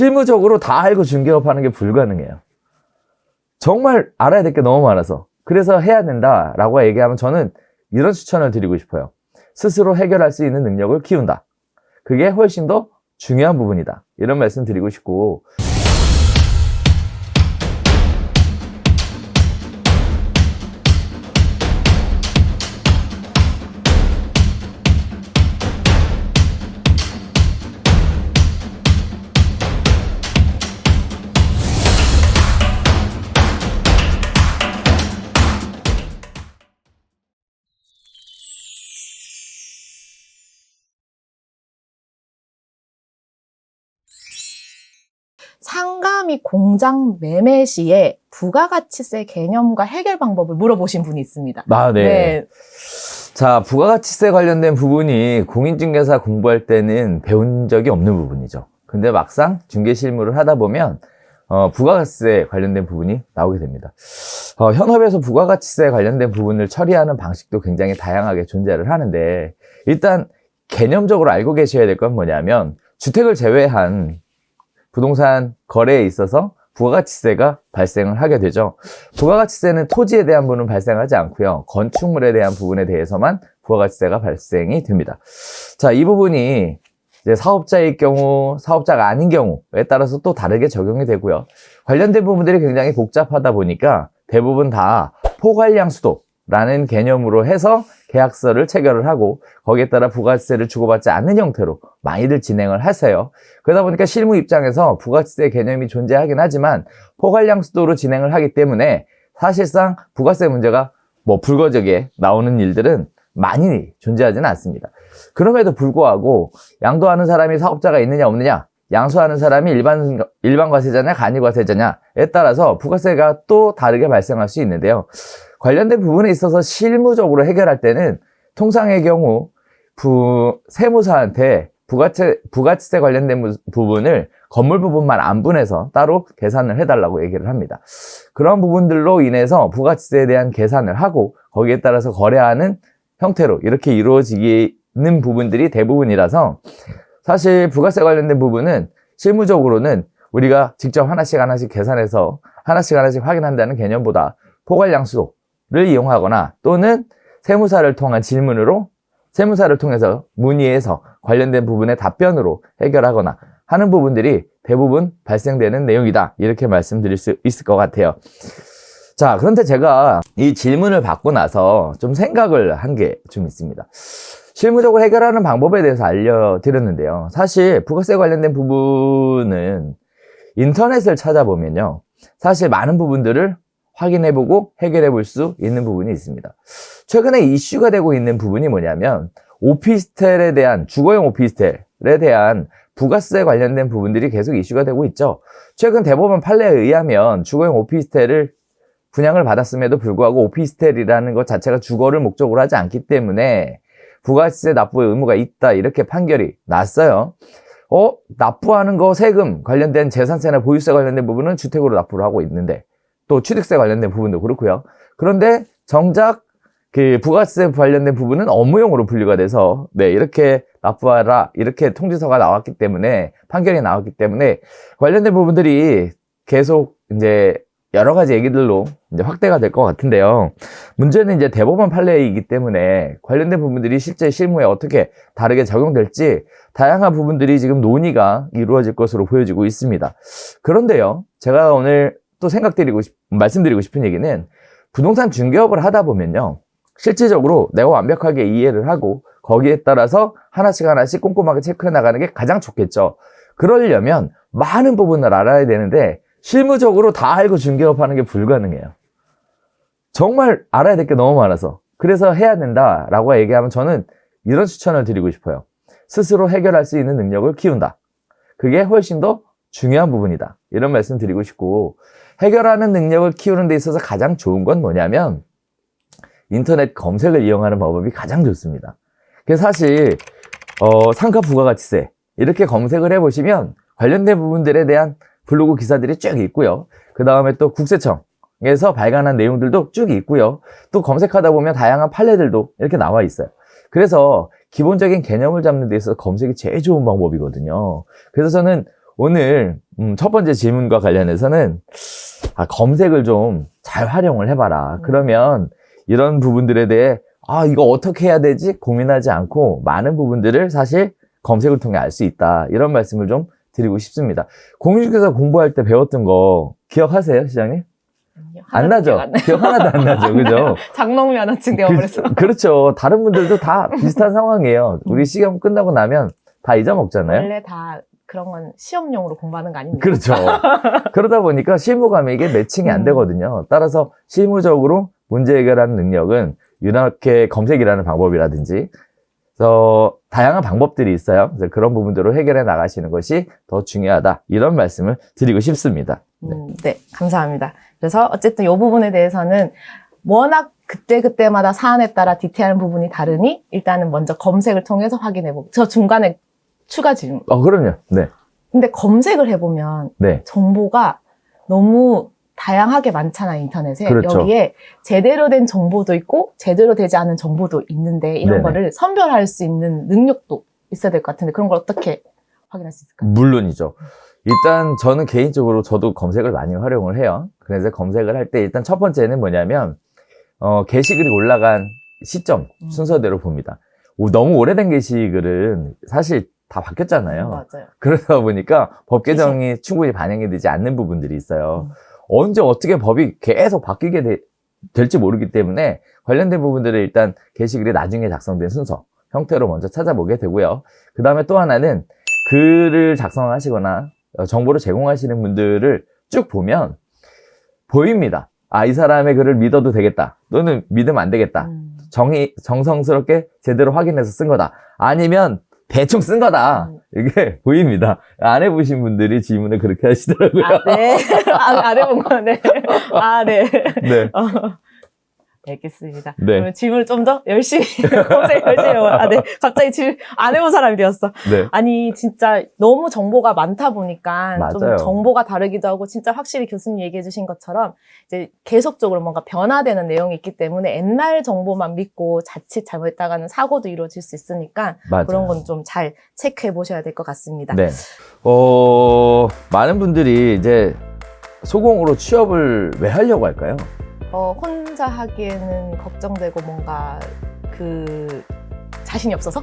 실무적으로 다 알고 중개업하는 게 불가능해요. 정말 알아야 될 게 너무 많아서. 그래서 해야 된다라고 얘기하면 저는 이런 추천을 드리고 싶어요. 스스로 해결할 수 있는 능력을 키운다. 그게 훨씬 더 중요한 부분이다. 이런 말씀 드리고 싶고, 상가 및 공장 매매 시에 부가가치세 개념과 해결 방법을 물어보신 분이 있습니다. 네. 자, 부가가치세 관련된 부분이 공인중개사 공부할 때는 배운 적이 없는 부분이죠. 근데 막상 중개 실무를 하다 보면 부가가치세 관련된 부분이 나오게 됩니다. 현업에서 부가가치세 관련된 부분을 처리하는 방식도 굉장히 다양하게 존재를 하는데, 일단 개념적으로 알고 계셔야 될 건 뭐냐면, 주택을 제외한 부동산 거래에 있어서 부가가치세가 발생을 하게 되죠. 부가가치세는 토지에 대한 부분은 발생하지 않고요. 건축물에 대한 부분에 대해서만 부가가치세가 발생이 됩니다. 자, 이 부분이 이제 사업자일 경우, 사업자가 아닌 경우에 따라서 또 다르게 적용이 되고요. 관련된 부분들이 굉장히 복잡하다 보니까 대부분 다 포괄량수도라는 개념으로 해서 계약서를 체결을 하고 거기에 따라 부가가치세를 주고받지 않는 형태로 많이들 진행을 하세요. 그러다 보니까 실무 입장에서 부가가치세 개념이 존재하긴 하지만 포괄량수도로 진행을 하기 때문에 사실상 부가세 문제가 불거지게 나오는 일들은 많이 존재하지는 않습니다. 그럼에도 불구하고 양도하는 사람이 사업자가 있느냐 없느냐, 양수하는 사람이 일반 과세자냐 간이 과세자냐에 따라서 부가세가 또 다르게 발생할 수 있는데요. 관련된 부분에 있어서 실무적으로 해결할 때는 통상의 경우 세무사한테 부가치세 관련된 부분을 건물 부분만 안분해서 따로 계산을 해달라고 얘기를 합니다. 그런 부분들로 인해서 부가치세에 대한 계산을 하고 거기에 따라서 거래하는 형태로 이렇게 이루어지는 부분들이 대부분이라서, 사실 부가세 관련된 부분은 실무적으로는 우리가 직접 하나씩 계산해서 하나씩 확인한다는 개념보다 포괄량수도를 이용하거나 또는 세무사를 통한 질문으로, 세무사를 통해서 문의해서 관련된 부분의 답변으로 해결하거나 하는 부분들이 대부분 발생되는 내용이다, 이렇게 말씀드릴 수 있을 것 같아요. 자, 그런데 제가 이 질문을 받고 나서 좀 생각을 한 게 좀 있습니다. 실무적으로 해결하는 방법에 대해서 알려드렸는데요. 사실 부가세 관련된 부분은 인터넷을 찾아보면요, 사실 많은 부분들을 확인해보고 해결해볼 수 있는 부분이 있습니다. 최근에 이슈가 되고 있는 부분이 뭐냐면, 오피스텔에 대한, 주거용 오피스텔에 대한 부가세 관련된 부분들이 계속 이슈가 되고 있죠. 최근 대법원 판례에 의하면 주거용 오피스텔을 분양을 받았음에도 불구하고 오피스텔이라는 것 자체가 주거를 목적으로 하지 않기 때문에 부가세 납부의 의무가 있다, 이렇게 판결이 났어요. 납부하는 거 세금 관련된 재산세나 보유세 관련된 부분은 주택으로 납부를 하고 있는데, 또 취득세 관련된 부분도 그렇고요. 그런데 정작 그 부가세 관련된 부분은 업무용으로 분류가 돼서 이렇게 납부하라, 이렇게 통지서가 나왔기 때문에, 판결이 나왔기 때문에 관련된 부분들이 계속 이제 여러 가지 얘기들로 이제 확대가 될 것 같은데요. 문제는 이제 대법원 판례이기 때문에 관련된 부분들이 실제 실무에 어떻게 다르게 적용될지 다양한 부분들이 지금 논의가 이루어질 것으로 보여지고 있습니다. 그런데요, 제가 오늘 또 말씀드리고 싶은 얘기는, 부동산 중개업을 하다 보면요, 실질적으로 내가 완벽하게 이해를 하고 거기에 따라서 하나씩 꼼꼼하게 체크해 나가는 게 가장 좋겠죠. 그러려면 많은 부분을 알아야 되는데 실무적으로 다 알고 중개업하는 게 불가능해요. 정말 알아야 될 게 너무 많아서. 그래서 해야 된다라고 얘기하면 저는 이런 추천을 드리고 싶어요. 스스로 해결할 수 있는 능력을 키운다. 그게 훨씬 더 중요한 부분이다, 이런 말씀 드리고 싶고, 해결하는 능력을 키우는 데 있어서 가장 좋은 건 뭐냐면 인터넷 검색을 이용하는 방법이 가장 좋습니다. 그래서 사실 상가 부가가치세 이렇게 검색을 해보시면 관련된 부분들에 대한 블로그 기사들이 쭉 있고요. 그 다음에 또 국세청에서 발간한 내용들도 쭉 있고요. 또 검색하다 보면 다양한 판례들도 이렇게 나와 있어요. 그래서 기본적인 개념을 잡는 데 있어서 검색이 제일 좋은 방법이거든요. 그래서 저는 오늘 첫 번째 질문과 관련해서는 검색을 좀 잘 활용을 해봐라. 그러면 이런 부분들에 대해 이거 어떻게 해야 되지? 고민하지 않고 많은 부분들을 사실 검색을 통해 알 수 있다. 이런 말씀을 좀 드리고 싶습니다. 공인중개사 공부할 때 배웠던 거 기억하세요, 시장님? 안 나죠? 기억 하나도 안 나죠. 그죠? 장롱면허증 되어버렸어. 그렇죠. 다른 분들도 다 비슷한 상황이에요. 우리 시험 끝나고 나면 다 잊어먹잖아요. 원래 다 그런 건 시험용으로 공부하는 거 아닙니까? 그렇죠. 그러다 보니까 실무감에 이게 매칭이 안 되거든요. 따라서 실무적으로 문제 해결하는 능력은 이렇게 검색이라는 방법이라든지 다양한 방법들이 있어요. 그래서 그런 부분들을 해결해 나가시는 것이 더 중요하다. 이런 말씀을 드리고 싶습니다. 네, 감사합니다. 그래서 어쨌든 이 부분에 대해서는 워낙 그때그때마다 사안에 따라 디테일한 부분이 다르니 일단은 먼저 검색을 통해서 확인해보고 저 중간에 추가 질문. 그럼요. 네. 근데 검색을 해보면 네. 정보가 너무 다양하게 많잖아, 인터넷에. 그렇죠. 여기에 제대로 된 정보도 있고 제대로 되지 않은 정보도 있는데 이런 네네. 거를 선별할 수 있는 능력도 있어야 될 것 같은데 그런 걸 어떻게 확인할 수 있을까요? 물론이죠. 일단 저는 개인적으로 저도 검색을 많이 활용을 해요. 그래서 검색을 할 때 일단 첫 번째는 뭐냐면 게시글이 올라간 시점 순서대로 봅니다. 너무 오래된 게시글은 사실 다 바뀌었잖아요. 맞아요. 그러다 보니까 법 개정이 충분히 반영이 되지 않는 부분들이 있어요. 언제 어떻게 법이 계속 바뀌게 될지 모르기 때문에 관련된 부분들을 일단 게시글이 나중에 작성된 순서 형태로 먼저 찾아보게 되고요. 그 다음에 또 하나는 글을 작성하시거나 정보를 제공하시는 분들을 쭉 보면 보입니다. 이 사람의 글을 믿어도 되겠다. 또는 믿으면 안 되겠다. 정성스럽게 제대로 확인해서 쓴 거다. 아니면 대충 쓴 거다. 이게 보입니다. 안 해보신 분들이 질문을 그렇게 하시더라고요. 네. 안 해본 거, 네. 네. 네. 알겠습니다. 네. 그러면 질문을 좀 더 열심히, 검색 열심히 해봐. 네. 갑자기 질문 안 해본 사람이 되었어. 네. 아니, 진짜 너무 정보가 많다 보니까 맞아요. 좀 정보가 다르기도 하고, 진짜 확실히 교수님 얘기해 주신 것처럼 이제 계속적으로 뭔가 변화되는 내용이 있기 때문에 옛날 정보만 믿고 자칫 잘못했다가는 사고도 이루어질 수 있으니까 맞아요. 그런 건 좀 잘 체크해 보셔야 될 것 같습니다. 네. 많은 분들이 이제 소공으로 취업을 왜 하려고 할까요? 혼자 하기에는 걱정되고 뭔가 자신이 없어서?